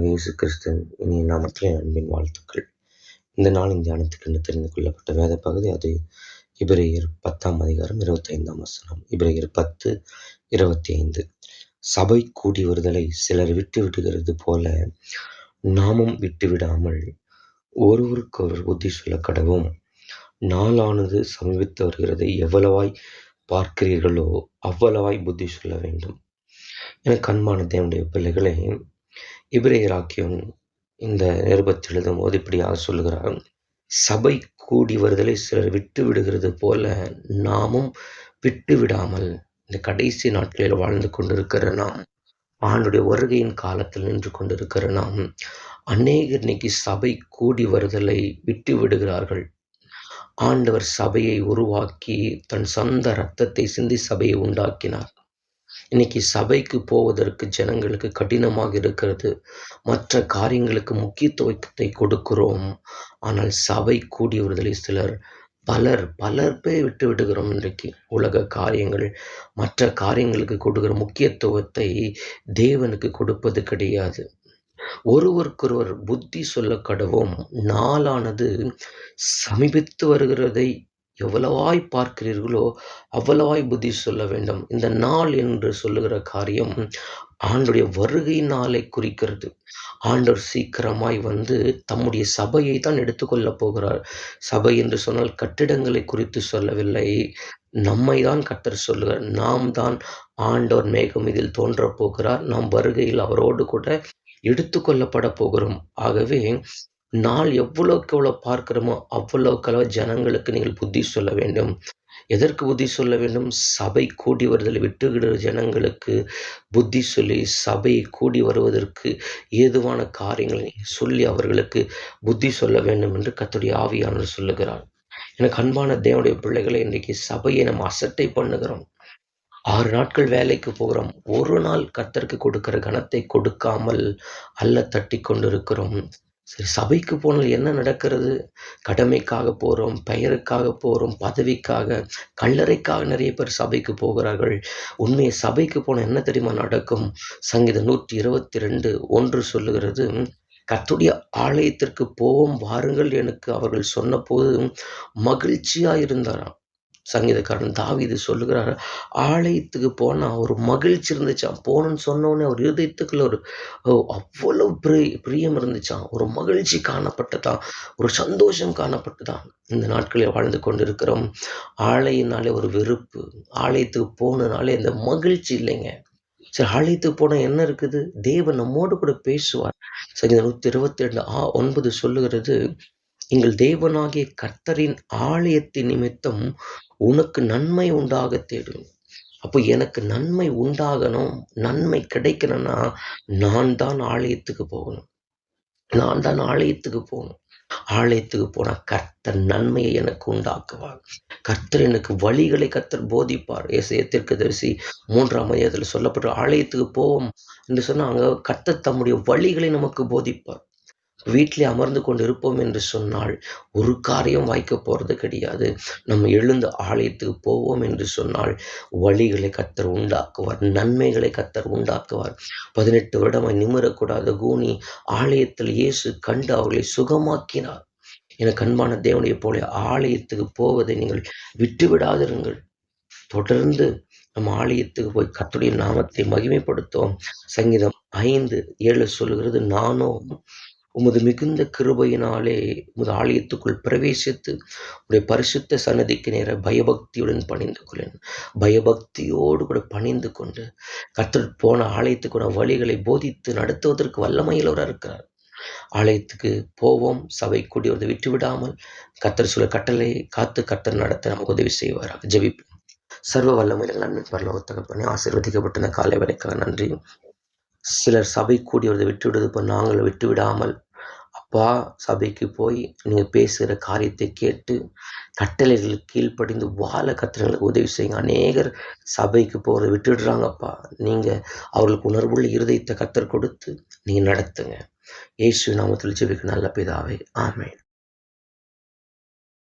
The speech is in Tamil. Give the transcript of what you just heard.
ஆண்டவராக இயேசு கிறிஸ்துவின் இனிய நாமத்திலே அன்பின் வாழ்த்துக்கள். இந்த நாளின் தியானத்துக்கு என்று தெரிந்து கொள்ளப்பட்ட வேத பகுதி அது எபிரேயர் 10ஆம் அதிகாரம் 25ஆம் வசனம். எபிரேயர் 10:25. சபை கூடி வருதலை சிலர் விட்டு விடுகிறது போல நாமும் விட்டுவிடாமல் ஒருவருக்கொருவர் புத்தி சொல்ல கடவும். நாளானது சமீபித்து வருகிறதை எவ்வளவாய் பார்க்கிறீர்களோ அவ்வளவாய் புத்தி சொல்ல வேண்டும். என கண்மான தேவனுடைய பிள்ளைகளை, எபிரேயராக்கியம் இந்த நிருபத்தில் எழுதும் போது இப்படியாக சொல்லுகிறார். சபை கூடி வருதலை சிலர் விட்டு விடுகிறது போல நாமும் விட்டு விடாமல், இந்த கடைசி நாட்களில் வாழ்ந்து கொண்டிருக்கிற நாம், ஆண்டுடைய வருகையின் காலத்தில் நின்று கொண்டிருக்கிற நாம், அநேகர் இன்னைக்கு சபை கூடி வருதலை விட்டு விடுகிறார்கள். ஆண்டவர் சபையை உருவாக்கி தன் சொந்த இரத்தத்தை சிந்தி சபையை உண்டாக்கினார். இன்னைக்கு சபைக்கு போவதற்கு ஜனங்களுக்கு கடினமாக இருக்கிறது. மற்ற காரியங்களுக்கு முக்கியத்துவத்தை கொடுக்கிறோம். ஆனால் சபை கூடி வருதலை சிலர் பலர் பேர் விட்டு விடுகிறோம். இன்றைக்கு உலக காரியங்கள், மற்ற காரியங்களுக்கு கொடுக்கிற முக்கியத்துவத்தை தேவனுக்கு கொடுப்பது கிடையாது. ஒருவருக்கொருவர் புத்தி சொல்ல கடவும். நாளானது சமீபித்து வருகிறதை எவ்வளவாய் பார்க்கிறீர்களோ அவ்வளவாய் புத்தி சொல்ல வேண்டும். இந்த நாள் என்று சொல்லுகிற காரியம் ஆண்டுடைய வருகை நாளை குறிக்கிறது. ஆண்டவர் சீக்கிரமாய் வந்து தம்முடைய சபையை தான் எடுத்துக்கொள்ளப் போகிறார். சபை என்று சொன்னால் கட்டிடங்களை குறித்து சொல்லவில்லை, நம்மை தான் கர்த்தர் சொல்லுகிறார். நாம் தான் ஆண்டவர் மேகம் இதில் தோன்றப் போகிறார். நாம் வருகையில் அவரோடு கூட எடுத்துக்கொள்ளப்பட போகிறோம். ஆகவே நாள் எவ்வளோக்கு எவ்வளோ பார்க்கிறோமோ அவ்வளோக்களவு ஜனங்களுக்கு நீங்கள் புத்தி சொல்ல வேண்டும். எதற்கு புத்தி சொல்ல வேண்டும்? சபை கூடி வருதலை விட்டுகிற ஜனங்களுக்கு புத்தி சொல்லி சபையை கூடி வருவதற்கு ஏதுவான காரியங்களை சொல்லி அவர்களுக்கு புத்தி சொல்ல வேண்டும் என்று கர்த்தருடைய ஆவியானவர் சொல்லுகிறார். எனக்கு அன்பான தேவனுடைய பிள்ளைகளை, இன்றைக்கு சபையை நம்ம அசட்டை பண்ணுகிறோம். 6 நாட்கள் வேலைக்கு போகிறோம். ஒரு நாள் கர்த்தருக்கு கொடுக்கிற கனத்தை கொடுக்காமல் அல்ல தட்டி கொண்டிருக்கிறோம். சரி, சபைக்கு போனால் என்ன நடக்கிறது? கடமைக்காக போகிறோம், பெயருக்காக போகிறோம், பதவிக்காக, கல்லறைக்காக நிறைய பேர் சபைக்கு போகிறார்கள். உண்மையை சபைக்கு போனால் என்ன தெரியுமா நடக்கும்? சங்கீதம் 122:1 சொல்லுகிறது, கர்த்தருடைய ஆலயத்திற்கு போவோம் வாருங்கள் எனக்கு அவர்கள் சொன்னபோது மகிழ்ச்சியாக இருந்தாராம். சங்கீதக்காரன் தாவீது சொல்லுகிறார், ஆலயத்துக்கு போனால் ஒரு மகிழ்ச்சி இருந்துச்சான். போகணுன்னு சொன்னோடனே அவர் இருதயத்துக்குள்ள ஒரு அவ்வளவு பிரியம் இருந்துச்சான். ஒரு மகிழ்ச்சி காணப்பட்டதான், ஒரு சந்தோஷம் காணப்பட்டதான். இந்த நாட்களில் வாழ்ந்து கொண்டிருக்கிறோம். ஆலயினாலே ஒரு வெறுப்பு, ஆலயத்துக்கு போனதுனாலே இந்த மகிழ்ச்சி இல்லைங்க. சரி, ஆலயத்துக்கு போனால் என்ன இருக்குது? தேவன் நம்மோடு கூட பேசுவார். சங்கீதம் 122:9 சொல்லுகிறது, எங்கள் தேவனாகிய கர்த்தரின் ஆலயத்தின் நிமித்தம் உனக்கு நன்மை உண்டாக தேடும். அப்போ எனக்கு நன்மை உண்டாகணும், நன்மை கிடைக்கணும்னா நான் தான் ஆலயத்துக்கு போகணும். ஆலயத்துக்கு போனா கர்த்தர் நன்மையை எனக்கு உண்டாக்குவார். கர்த்தர் எனக்கு வழிகளை கர்த்தர் போதிப்பார். ஏசாயா தீர்க்கதரிசி 3ஆம் அதிகாரத்தில் சொல்லப்பட்ட ஆலயத்துக்கு போவோம் என்று சொன்னா அங்க கர்த்தர் தம்முடைய வழிகளை நமக்கு போதிப்பார். வீட்டிலே அமர்ந்து கொண்டு இருப்போம் என்று சொன்னால் ஒரு காரியம் வாய்க்க போறது கிடையாது. நம்ம எழுந்து ஆலயத்துக்கு போவோம் என்று சொன்னால் வழிகளை கர்த்தர் உண்டாக்குவார், நன்மைகளை கர்த்தர் உண்டாக்குவார். 18 வருடமாய் நிமிரக்கூடாத கூனி ஆலயத்தில் இயேசு கண்டு அவர்களை சுகமாக்கினார். எனக்கு அன்பான தேவனுடைய போல ஆலயத்துக்கு போவதை நீங்கள் விட்டு விடாதிருங்கள். தொடர்ந்து நம்ம ஆலயத்துக்கு போய் கர்த்தருடைய நாமத்தை மகிமைப்படுத்துவோம். சங்கீதம் 5:7 சொல்லுகிறது, நானோ உமது மிகுந்த கிருபையினாலே உமது ஆலயத்துக்குள் பிரவேசித்து உடைய பரிசுத்த சன்னதிக்கு நேர பயபக்தியுடன் பணிந்து கொள்ளேன். பயபக்தியோடு கூட பணிந்து கொண்டு கர்த்தர் போன ஆலயத்துக்கு வழிகளை போதித்து நடத்துவதற்கு வல்லமையிலவராக இருக்கிறார். ஆலயத்துக்கு போவோம், சபை கூடி வந்து விட்டு விடாமல் கர்த்தர் சொல்ல கட்டளை காத்து கர்த்தர் நடத்த நமக்கு உதவி செய்வாராக. ஜெபிப்போம். சர்வ வல்லமையில் நன்மை பரலோக தகப்பனே, ஆசீர்வதிக்கப்பட்ட காலை வேளைக்காக நன்றி. சிலர் சபை கூடி வருவதை விட்டு விடுவது இப்போ நாங்கள் விட்டு விடாமல், அப்பா, சபைக்கு போய் நீங்கள் பேசுகிற காரியத்தை கேட்டு கட்டளைகளுக்கு கீழ்ப்படிந்து வாழ கர்த்தர்களுக்கு உதவி செய்யுங்க. அநேகர் சபைக்கு போகிறத விட்டுடுறாங்கப்பா. நீங்கள் அவர்களுக்கு உணர்வுள்ள இருதயத்தை கர்த்தர் கொடுத்து நீங்கள் நடத்துங்க. இயேசு நாமத்தில் ஜெபிக்க நல்ல பிதாவே, ஆமென்.